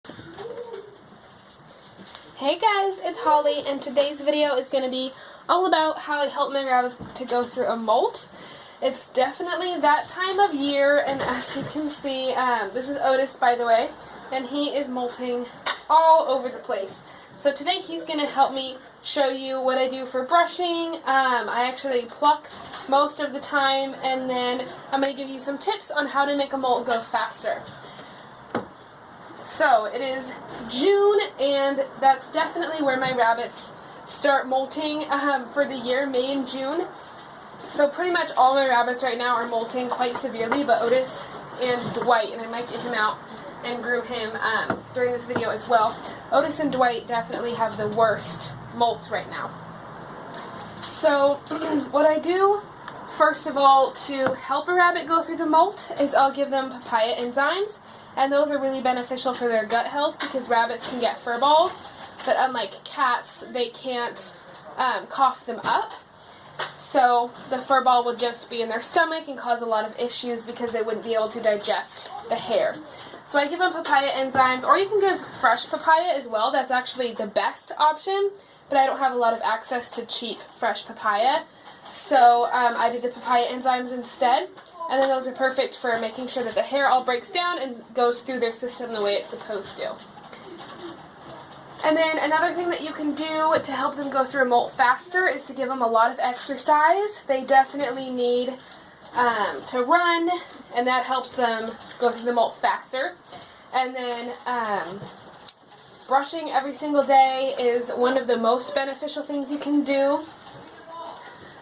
Hey guys, it's Holly, and today's video is going to be all about how I help my rabbits to go through a molt. It's definitely that time of year, and as you can see, this is Otis, by the way, and he is molting all over the place. So today he's going to help me show you what I do for brushing. I actually pluck most of the time, and then I'm going to give you some tips on how to make a molt go faster. So it is June, and that's definitely where my rabbits start molting for the year, May and June. So pretty much all my rabbits right now are molting quite severely, but Otis and Dwight, and I might get him out and groom him during this video as well. Otis and Dwight definitely have the worst molts right now. So what I do, first of all, to help a rabbit go through the molt is I'll give them papaya enzymes. And those are really beneficial for their gut health because rabbits can get fur balls, but unlike cats, they can't cough them up. So the fur ball would just be in their stomach and cause a lot of issues because they wouldn't be able to digest the hair. So I give them papaya enzymes, or you can give fresh papaya as well. That's actually the best option, but I don't have a lot of access to cheap fresh papaya. So I did the papaya enzymes instead. And then those are perfect for making sure that the hair all breaks down and goes through their system the way it's supposed to. And then another thing that you can do to help them go through a molt faster is to give them a lot of exercise. They definitely need to run, and that helps them go through the molt faster. And then brushing every single day is one of the most beneficial things you can do,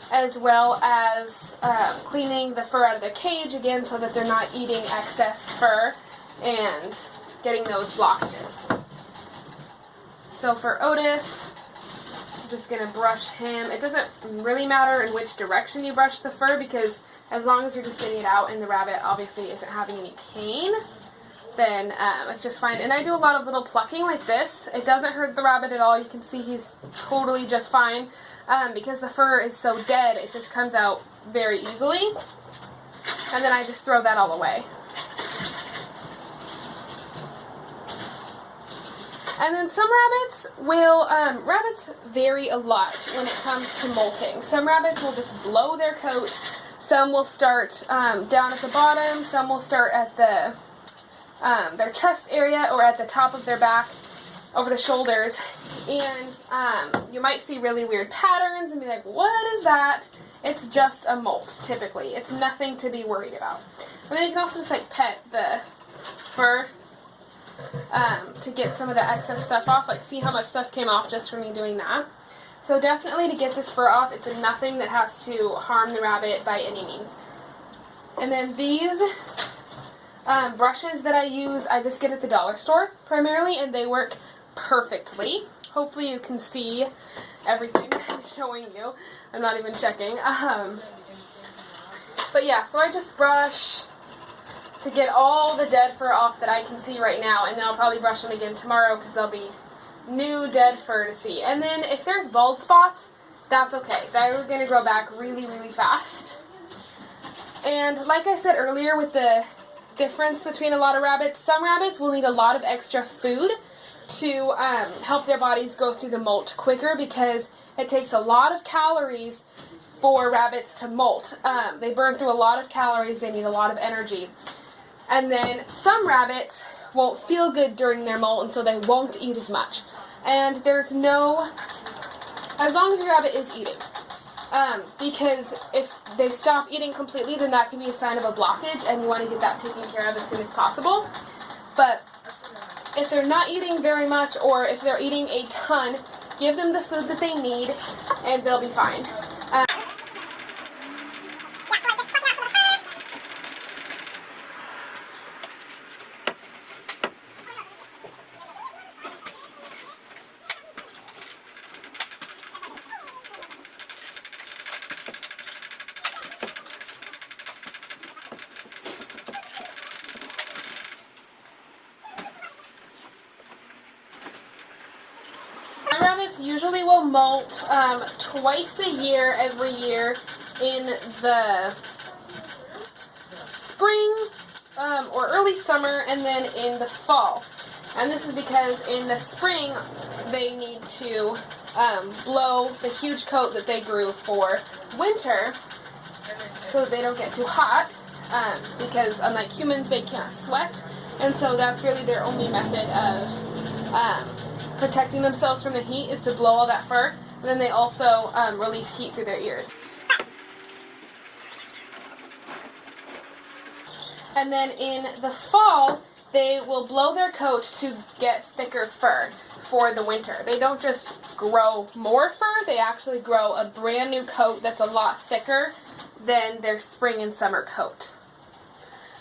as well as cleaning the fur out of their cage again so that they're not eating excess fur and getting those blockages. So for Otis, I'm just going to brush him. It doesn't really matter in which direction you brush the fur because as long as you're just getting it out and the rabbit obviously isn't having any pain, then it's just fine. And I do a lot of little plucking like this. It doesn't hurt the rabbit at all. You can see he's totally just fine. Because the fur is so dead, it just comes out very easily. And then I just throw that all away. And then some rabbits will, rabbits vary a lot when it comes to molting. Some rabbits will just blow their coat. Some will start down at the bottom. Some will start at the their chest area or at the top of their back, over the shoulders, and you might see really weird patterns and be like, what is that? It's just a molt, typically. It's nothing to be worried about. And then you can also just like pet the fur to get some of the excess stuff off. Like, see how much stuff came off just from me doing that. So definitely to get this fur off, it's nothing that has to harm the rabbit by any means. And then these brushes that I use, I just get at the dollar store primarily, and they work perfectly. Hopefully you can see everything that I'm showing you. I'm not even checking. But yeah, so I just brush to get all the dead fur off that I can see right now, and then I'll probably brush them again tomorrow because there'll be new dead fur to see. And then if there's bald spots, that's okay. They're going to grow back really, really fast. And like I said earlier with the difference between a lot of rabbits, some rabbits will need a lot of extra food to help their bodies go through the molt quicker because it takes a lot of calories for rabbits to molt. They burn through a lot of calories, they need a lot of energy. And then some rabbits won't feel good during their molt, and so they won't eat as much. And there's no, as long as your rabbit is eating. Because if they stop eating completely, then that can be a sign of a blockage, and you want to get that taken care of as soon as possible. But if they're not eating very much, or if they're eating a ton, give them the food that they need, and they'll be fine. Rabbits usually will molt twice a year, every year, in the spring or early summer, and then in the fall. And this is because in the spring they need to blow the huge coat that they grew for winter so that they don't get too hot, because unlike humans they can't sweat, and so that's really their only method of protecting themselves from the heat is to blow all that fur, and then they also release heat through their ears. And then in the fall they will blow their coat to get thicker fur for the winter. They don't just grow more fur, they actually grow a brand new coat that's a lot thicker than their spring and summer coat.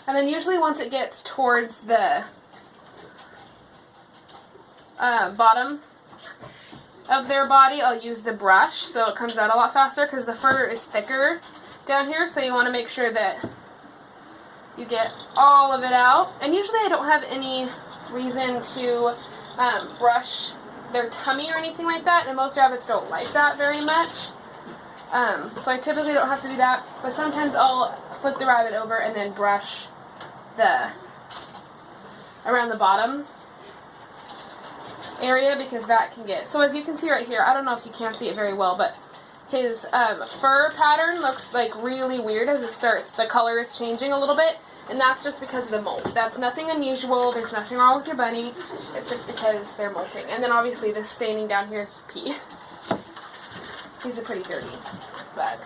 And then usually once it gets towards the bottom of their body, I'll use the brush so it comes out a lot faster because the fur is thicker down here, so you want to make sure that you get all of it out. And usually I don't have any reason to brush their tummy or anything like that, and most rabbits don't like that very much. So I typically don't have to do that, but sometimes I'll flip the rabbit over and then brush around the bottom area, because that can get, so as you can see right here, I don't know if you can see it very well, but his fur pattern looks like really weird as it starts, the color is changing a little bit, and that's just because of the molt. That's nothing unusual, there's nothing wrong with your bunny, it's just because they're molting. And then obviously this staining down here is pee. He's a pretty dirty bug.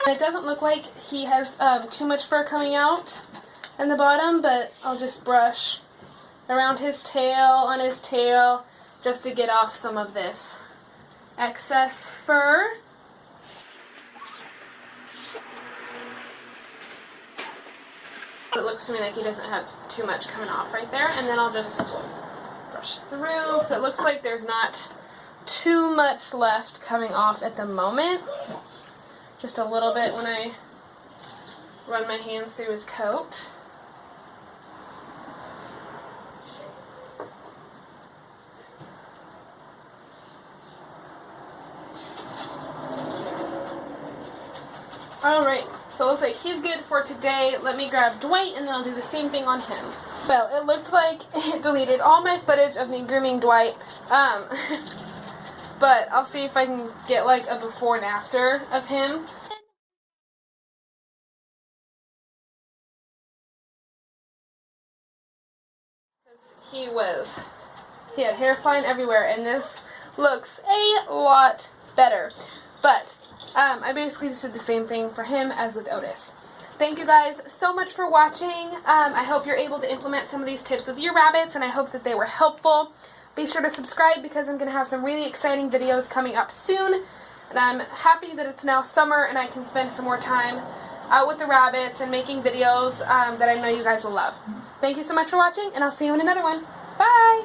It doesn't look like he has too much fur coming out in the bottom, but I'll just brush around his tail, on his tail, just to get off some of this excess fur. It looks to me like he doesn't have too much coming off right there, and then I'll just brush through, so it looks like there's not too much left coming off at the moment. Just a little bit when I run my hands through his coat. Alright, so it looks like he's good for today. Let me grab Dwight and then I'll do the same thing on him. Well, it looked like it deleted all my footage of me grooming Dwight. But I'll see if I can get like a before and after of him. He had hair flying everywhere, and this looks a lot better. But I basically just did the same thing for him as with Otis. Thank you guys so much for watching. I hope you're able to implement some of these tips with your rabbits, and I hope that they were helpful. Be sure to subscribe because I'm going to have some really exciting videos coming up soon. And I'm happy that it's now summer and I can spend some more time out with the rabbits and making videos that I know you guys will love. Thank you so much for watching, and I'll see you in another one. Bye!